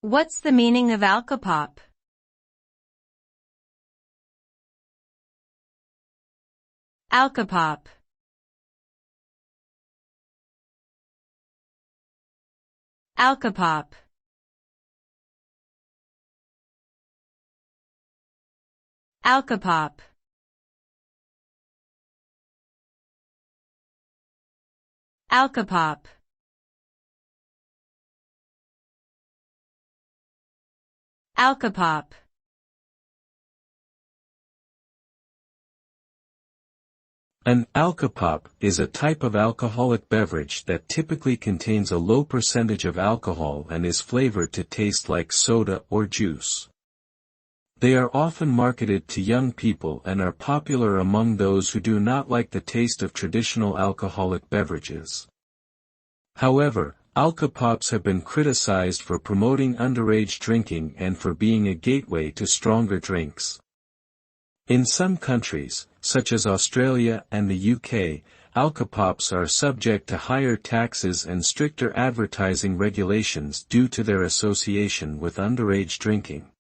What's the meaning of alcopop? Alcopop. Alcopop. Alcopop. Alcopop. Alcopop. An alcopop is a type of alcoholic beverage that typically contains a low percentage of alcohol and is flavored to taste like soda or juice. They are often marketed to young people and are popular among those who do not like the taste of traditional alcoholic beverages. However, alcopops have been criticized for promoting underage drinking and for being a gateway to stronger drinks. In some countries, such as Australia and the UK, alcopops are subject to higher taxes and stricter advertising regulations due to their association with underage drinking.